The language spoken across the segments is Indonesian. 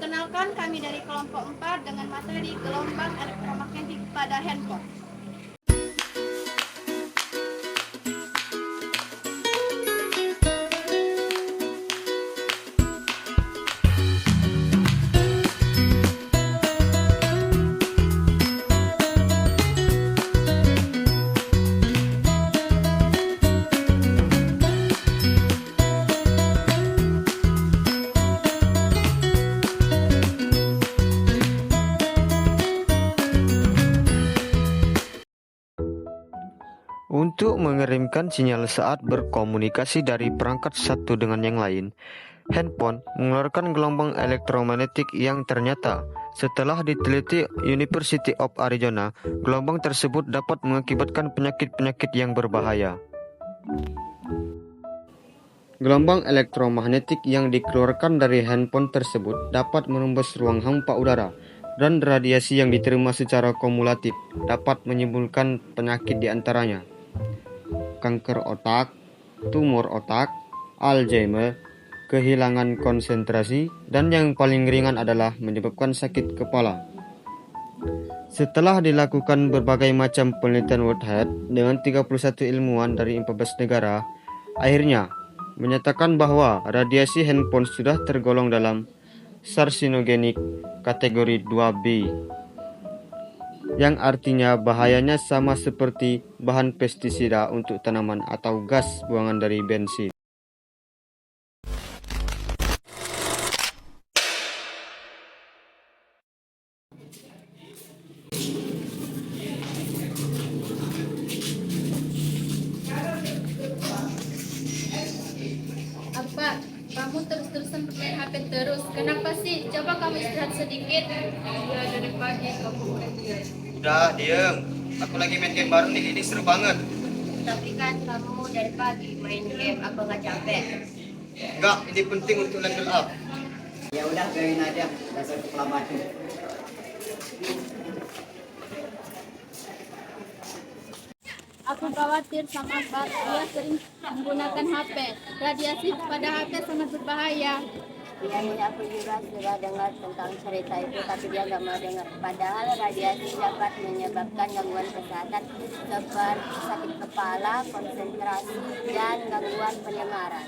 Perkenalkan, kami dari kelompok 4 dengan materi gelombang elektromagnetik pada handphone. Untuk mengirimkan sinyal saat berkomunikasi dari perangkat satu dengan yang lain, handphone mengeluarkan gelombang elektromagnetik yang ternyata, setelah diteliti University of Arizona, gelombang tersebut dapat mengakibatkan penyakit-penyakit yang berbahaya. Gelombang elektromagnetik yang dikeluarkan dari handphone tersebut dapat menembus ruang hampa udara, dan radiasi yang diterima secara kumulatif dapat menimbulkan penyakit diantaranya kanker otak, tumor otak, Alzheimer, kehilangan konsentrasi, dan yang paling ringan adalah menyebabkan sakit kepala. Setelah dilakukan berbagai macam penelitian World Health dengan 31 ilmuwan dari 14 negara, akhirnya menyatakan bahwa radiasi handphone sudah tergolong dalam karsinogenik kategori 2B, yang artinya bahayanya sama seperti bahan pestisida untuk tanaman atau gas buangan dari bensin. Apa? Kamu terus-terusan pakai HP terus. Kenapa sih? Coba kamu istirahat sedikit. Ya, dari pagi kamu main. Udah, diem. Aku lagi main game baru nih, ini seru banget. Tapi kan kamu dari pagi main game, apa nggak capek? Enggak, ini penting untuk level up. Ya udah biarin aja, dasar kepala batu. Aku khawatir sama Akbar. Dia sering menggunakan HP. Radiasi pada HP sangat berbahaya. Ya, ini aku juga sudah dengar tentang cerita itu, tapi dia nggak mau dengar. Padahal radiasi dapat menyebabkan gangguan kesehatan seperti sakit kepala, konsentrasi, dan gangguan pendengaran.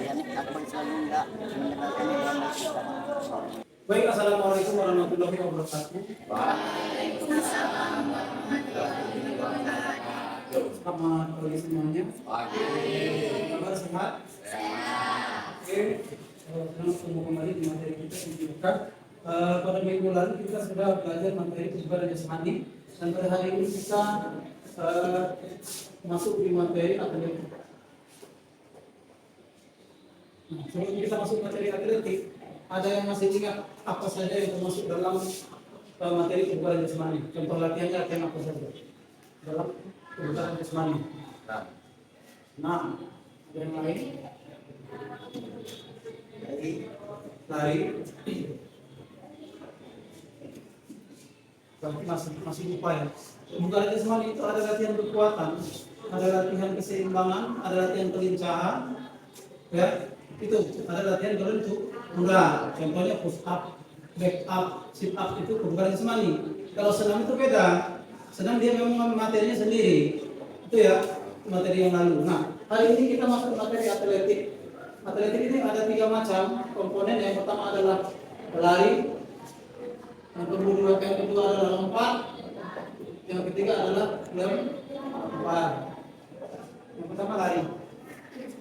Ya, aku selalu enggak menerapkan yang kita. Baik, assalamualaikum warahmatullahi wabarakatuh. Selamat pagi semuanya. Kabar sehat? Oke, senang bertemu kembali di materi kita yang dibuka. Pada minggu lalu kita sudah belajar materi kebugaran jasmani, dan pada hari ini kita masuk di materi atletik. Nah, sebelum kita masuk materi atletik, ada yang masih ingat apa saja yang termasuk dalam materi kebugaran jasmani? Contoh latihannya latihan apa saja dalam kebugaran jasmani? Nah, ada yang lain? Lari. Berarti masih lupa ya. Kebugaran jasmani itu ada latihan kekuatan, ada latihan keseimbangan, ada latihan kelincahan, ya. Itu ada latihan gelentuk murah, contohnya push up, back up, sit up, itu kebugaran jasmani. Kalau senam itu beda, senam dia memang materinya sendiri, itu ya materi yang lalu. Nah, hari ini kita masuk materi atletik. Atletik ini ada 3 macam komponen. Yang pertama adalah lari, yang kedua adalah lompat, yang ketiga adalah lempar. Yang pertama lari.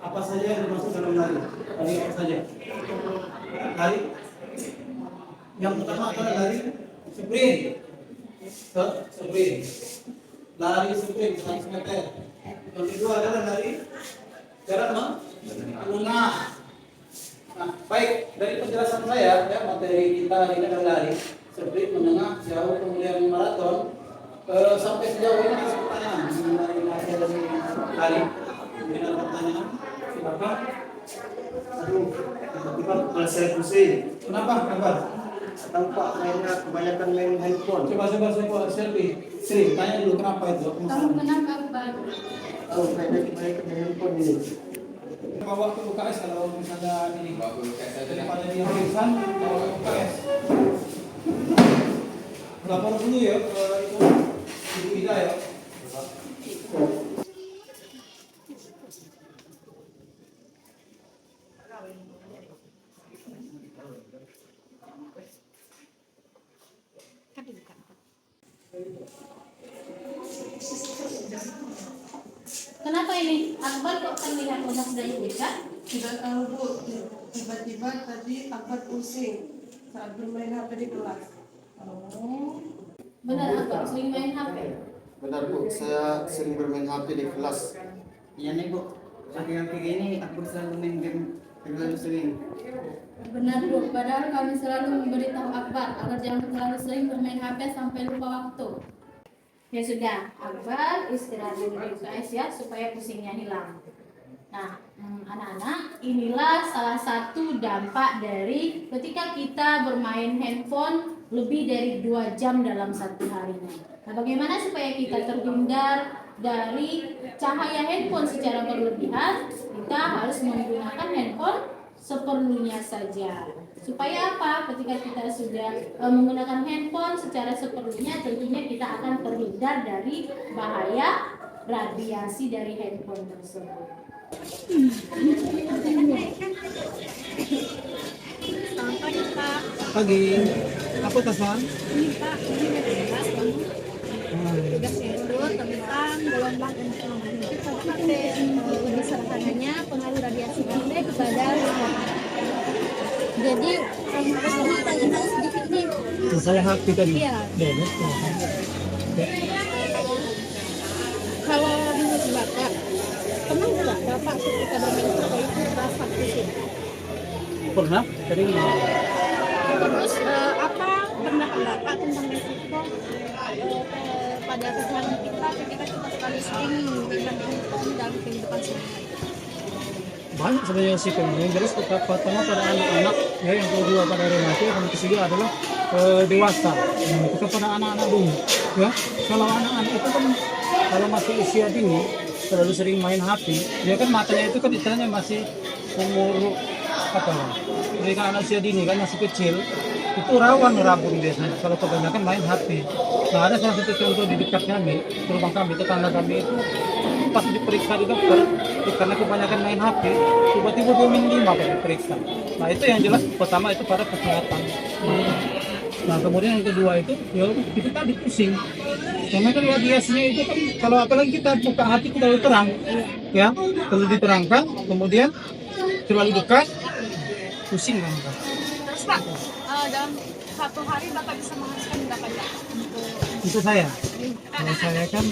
Apa saja yang dimaksud dalam lari? Lari apa saja? Lari. Yang pertama adalah lari sprint. Sprint. Lari sprint 100 meter. Yang kedua adalah lari jarak menengah. Nah, baik, dari penjelasan saya, ya, materi kita hari ini adalah lari sprint, menengah, jauh, kemudian maraton. Sampai sejauh ini ada pertanyaan mengenai materi lari. Mungkin ada pertanyaan? Silakan. Aduh, tiba-tiba kepala saya pusing. Kenapa? Kabar? Tampak mainnya kebanyakan main handphone. Coba selfie. Sri, tanya dulu kenapa itu? Kamu kenapa Akbar? Oh, kayaknya kebanyakan main handphone ini. Bawa ke UKS kalau misalnya ini daripada dia pingsan, bawa ke UKS. lapor dulu ya ke itu Ibu Ida ya. Kenapa ini? Akbar kok terlihat udah diberikan? Tidak tahu Bu, tiba-tiba tadi Akbar pusing saat bermain HP di kelas. Oh, benar Akbar sering main HP? Benar Bu, saya sering bermain HP di kelas. Iya nih Bu, saking kayak gini aku selalu main game terlalu sering. Benar Bu, padahal kami selalu memberitahu Akbar agar jangan terlalu sering bermain HP sampai lupa waktu. Ya sudah, Akbar istirahat dulu guys ya supaya pusingnya hilang. Nah, anak-anak, inilah salah satu dampak dari ketika kita bermain handphone lebih dari 2 jam dalam satu harinya. Nah, bagaimana supaya kita terhindar dari cahaya handphone secara berlebihan? Kita harus menggunakan handphone seperlunya saja. Supaya apa? Ketika kita sudah menggunakan handphone secara seperlunya, tentunya kita akan terhindar dari bahaya radiasi dari handphone tersebut. Selamat pagi Pak. Pagi. Apa Tasman? Ini Pak, ini membahas tugas itu tentang gelombang elektromagnetik HP. Lebih sederhananya pengaruh radiasi HP kepada kesehatan. Jadi harus ditanya sedikit nih. Saya HP tadi. Iya. Kalau menurut Bapak, pernah nggak Bapak ketika bermain HP itu merasa pusing? Pernah? Tadi Terus apa pendapat Bapak tentang risiko pada kesehatan kita ketika kita sekali sering menggunakan handphone dalam kehidupan sehari-hari? banyak sebenarnya sih yang jelas pertama pada anak-anak ya, yang kedua pada remaja, yang ketiga adalah dewasa. Nah, kita pada anak-anak dulu ya, kalau anak-anak itu kan kalau masih usia dini terlalu sering main HP, dia kan matanya itu kan istilahnya masih umur apa ya, jadi kan anak usia dini kan masih kecil, itu rawan rabun biasanya kalau kebanyakan main HP. Nah, ada salah satu contoh di dekat kami, di rumah kami, tetangga kami itu pas diperiksa di dokter, karena kebanyakan main HP, tiba-tiba dia minum 5 pas diperiksa. Nah, itu yang jelas pertama itu pada kesehatan. Nah, kemudian yang kedua itu, ya itu tadi pusing. Karena kan radiasinya itu kan, kalau apalagi kita buka hati terlalu terang, ya, terlalu diterangkan, kemudian terlalu dekat, pusing kan. Terus Pak, dalam satu hari Bapak bisa menghabiskan berapa jam untuk Itu saya. Kalau saya kan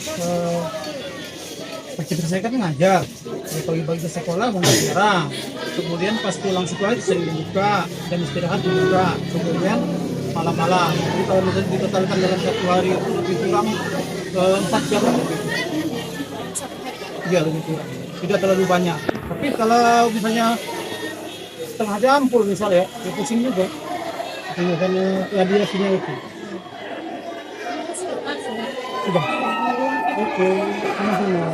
aktivitas saya kan ngajar. Ya, pagi-pagi ke sekolah mengajar. Kemudian pas pulang sekolah sering dibuka dan istirahat dibuka. Kemudian malam-malam. Jadi kalau misalnya ditotalkan dalam satu hari itu lebih kurang 4 jam. Iya, lebih kurang. Tidak terlalu banyak. Tapi kalau misalnya setengah jam full misalnya, ya pusing juga. Karena radiasinya itu. Sudah. Oke, sama-sama.